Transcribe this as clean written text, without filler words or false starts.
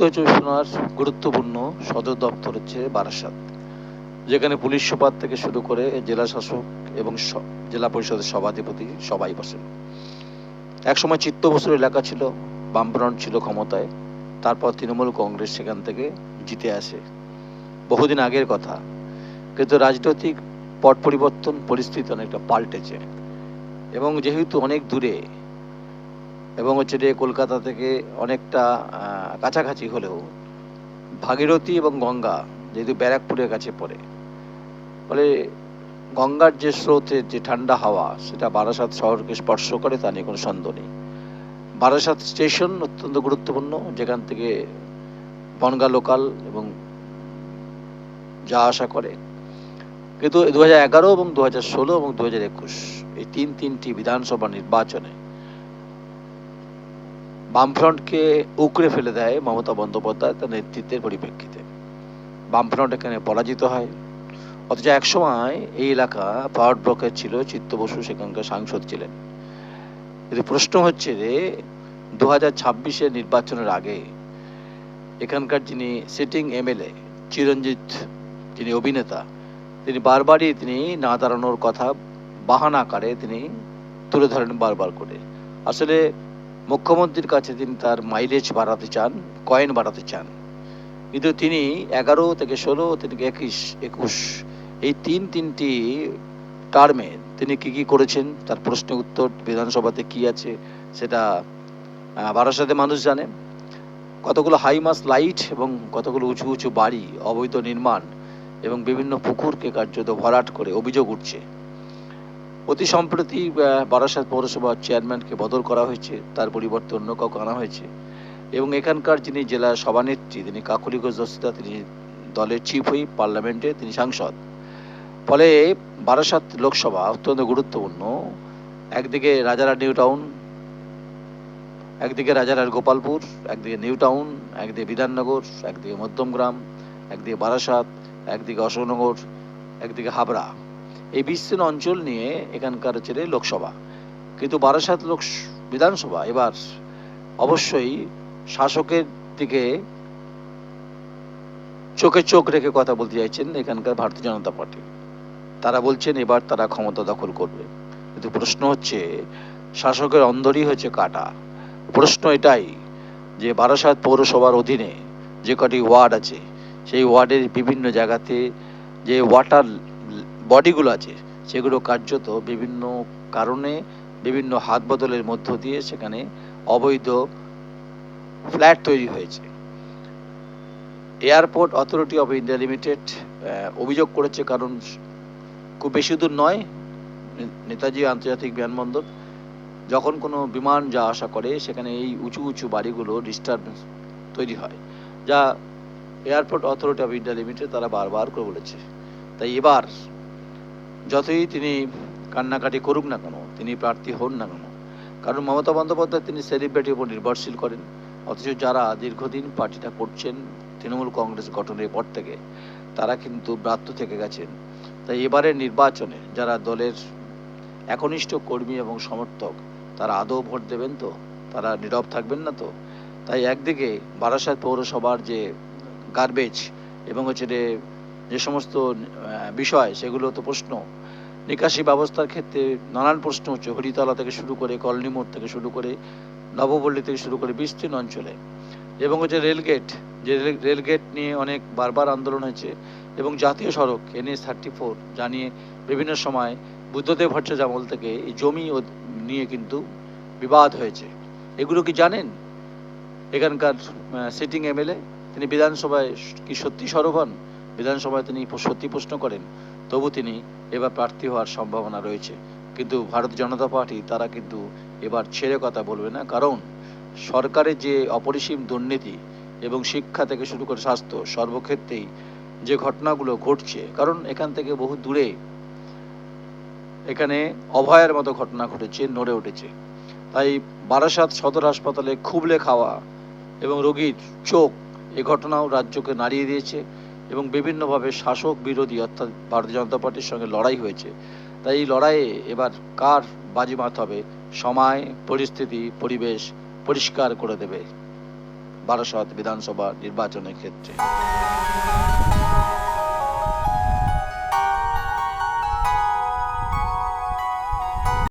উত্তর চব্বিশ পরগনার গুরুত্বপূর্ণ সদর দপ্তর হচ্ছে বারাসাত, যেখানে পুলিশ সুপার থেকে শুরু করে জেলা শাসক এবং জেলা পরিষদের সভাধিপতি সবাই বসেন। একসময় চিত্ত বসুর এলাকা ছিল, বামফ্রন্ট ছিল ক্ষমতায়, তারপর তৃণমূল কংগ্রেস সেখান থেকে জিতে আসে। বহুদিন আগের কথা, কিন্তু রাজনৈতিক পট পরিবর্তন, পরিস্থিতি অনেকটা পাল্টেছে। এবং যেহেতু অনেক দূরে এবং কলকাতা থেকে অনেকটা কাছাকাছি হলেও ভাগীরথী এবং গঙ্গা যেহেতু ব্যারাকপুরের কাছে পড়ে, ফলে গঙ্গার যে স্রোতের যে ঠান্ডা হাওয়া সেটা বারাসাত শহরকে স্পর্শ করে, তা নিয়ে কোনো সন্দেহ নেই। বারাসাত স্টেশন অত্যন্ত গুরুত্বপূর্ণ, যেখান থেকে বনগা লোকাল এবং যা আসা করে। কিন্তু 2011 এবং 2016 এবং 2021 এই তিনটি বিধানসভা নির্বাচনে বামফ্রন্টকে উকড়ে ফেলে দেয় মমতা বন্দ্যোপাধ্যায় তার নেতৃত্বের পরিপ্রেক্ষিতে। বামফ্রন্ট এখানে পরাজিত হয়। অথচ একসময় এই এলাকা পাওয়ার ব্লকের ছিল, চিত্ত বসু সেখানকার সাংসদ ছিলেন। কিন্তু প্রশ্ন হচ্ছে যে 2026-এর নির্বাচনের আগে এখানকার যিনি সিটিং এমএলএ চিরঞ্জিত, যিনি অভিনেতা, তিনি বারবারই তিনি না দাঁড়ানোর কথা বাহানা আকারে তিনি তুলে ধরেন বারবার করে। আসলে মুখ্যমন্ত্রীর কাছে তিনি তার মাইলেজ বাড়াতে চান, কয়েন বাড়াতে চান, কিন্তু তিনি 11 থেকে 16 থেকে 21 এই তিনটি টার্মে তিনি কি করেছেন, তার প্রশ্নের উত্তর বিধানসভাতে কি আছে সেটা বারাসাতে মানুষ জানে। কতগুলো হাইমাস লাইট এবং কতগুলো উঁচু উঁচু বাড়ি অবৈধ নির্মাণ এবং বিভিন্ন পুকুরকে কার্যত ভরাট করে অভিযোগ উঠছে। অতি সম্প্রতি বারাসাত পৌরসভার চেয়ারম্যানকে বদল করা হয়েছে, তার পরিবর্তে অন্য কাউকে আনা হয়েছে। এবং এখানকার যিনি জেলা সভানেত্রী, তিনি কাকলি ঘোষ দস্তিদার, তিনি দলের চিফ হুইপ, পার্লামেন্টে তিনি সাংসদ। ফলে বারাসাত লোকসভা অত্যন্ত গুরুত্বপূর্ণ। একদিকে রাজারহাট নিউ টাউন, একদিকে রাজারহাট গোপালপুর, একদিকে নিউ টাউন, একদিকে বিধাননগর, একদিকে মধ্যমগ্রাম, একদিকে বারাসাত, একদিকে অশোকনগর, একদিকে হাবড়া। এই বিস্তীর্ণ অঞ্চল নিয়ে এখানকার লোকসভা। কিন্তু বারাসাত বিধানসভা এবার অবশ্যই শাসকের দিকে চোখে চোখ রেখে কথা বলতে চাইছেন এখানকার ভারতীয় জনতা পার্টি। তারা বলছেন এবার তারা ক্ষমতা দখল করবে। কিন্তু প্রশ্ন হচ্ছে, শাসকের অন্দরই হচ্ছে কাটা। প্রশ্ন এটাই যে বারাসাত পৌরসভার অধীনে যে কটি ওয়ার্ড আছে, সেই ওয়ার্ডের বিভিন্ন জায়গাতে যে ওয়াটার বডিগুলো আছে সেগুলো কার্যত বিভিন্ন কারণে বিভিন্ন হাত বদলের মধ্য দিয়ে সেখানে অবৈধ ফ্ল্যাট তৈরি হয়েছে। Airport authority of India limited অভিযোগ করেছে, কারণ খুব বেশি দূর নয় নেতাজি আন্তর্জাতিক বিমানবন্দর, যখন কোনো বিমান যা আসা করে সেখানে এই উঁচু উঁচু বাড়িগুলো ডিস্টারবেন্স তৈরি হয়, যা airport authority of India limited তারা বারবার করে বলেছে। তাই এবার যতই তিনি কান্নাকাটি করুক না কেন, তিনি প্রার্থী হন না কেন, কারণ মমতা বন্দ্যোপাধ্যায় তিনি সেলিব্রিটির উপর নির্ভরশীল করেন। অথচ যারা দীর্ঘদিন পার্টিটা করছেন তৃণমূল কংগ্রেস গঠনের পর থেকে, তারা কিন্তু ব্রাত্য থেকে গেছেন। তাই এবারের নির্বাচনে যারা দলের একনিষ্ঠ কর্মী এবং সমর্থক, তারা আদৌ ভোট দেবেন তো? তারা নীরব থাকবেন না তো? তাই একদিকে বারাসাত পৌরসভার যে গার্বেজ এবং যে সমস্ত বিষয়, সেগুলো তো প্রশ্ন, নিকাশি ব্যবস্থার ক্ষেত্রে নানান প্রশ্ন হচ্ছে, হরিতলা থেকে শুরু করে কলোনি মোড় থেকে শুরু করে নবপল্লী থেকে শুরু করে বিস্তীর্ণ অঞ্চলে। এবং রেলগেট, যে রেলগেট নিয়ে অনেক বারবার আন্দোলন হয়েছে। এবং জাতীয় সড়ক NH-34 জানিয়ে বিভিন্ন সময় বুদ্ধদেব ভট্টাচার্য আমল থেকে এই জমি নিয়ে কিন্তু বিবাদ হয়েছে। এগুলো কি জানেন এখানকার সিটিং এমএলএ? তিনি বিধানসভায় কি সত্যি সরব হন? বিধানসভায় তিনি সত্যি প্রশ্ন করেন, তবু তিনি এবার প্রার্থী হওয়ার সম্ভাবনা রয়েছে। কিন্তু ভারতীয় জনতা পার্টি তারা কিন্তু এবার ছেড়ে কথা বলবে না, কারণ সরকারের যে অপরিসীম দুর্নীতি এবং শিক্ষা থেকে শুরু করে স্বাস্থ্য সর্বক্ষেত্রেই যে ঘটনাগুলো ঘটছে, কারণ এখান থেকে বহু দূরে এখানে অভয়ের মতো ঘটনা ঘটেছে, নড়ে উঠেছে। তাই বারাসাত সদর হাসপাতালে খুবলে খাওয়া এবং রোগীর চোখ, এ ঘটনাও রাজ্যকে নাড়িয়ে দিয়েছে এবং বিভিন্নভাবে শাসক বিরোধী অর্থাৎ ভারতীয় জনতা পার্টির সঙ্গে লড়াই হয়েছে। তাই এই লড়াইয়ে এবার কার বাজিমাত হবে, সময়, পরিস্থিতি, পরিবেশ পরিষ্কার করে দেবে। বারাসত বিধানসভা নির্বাচনের ক্ষেত্রে।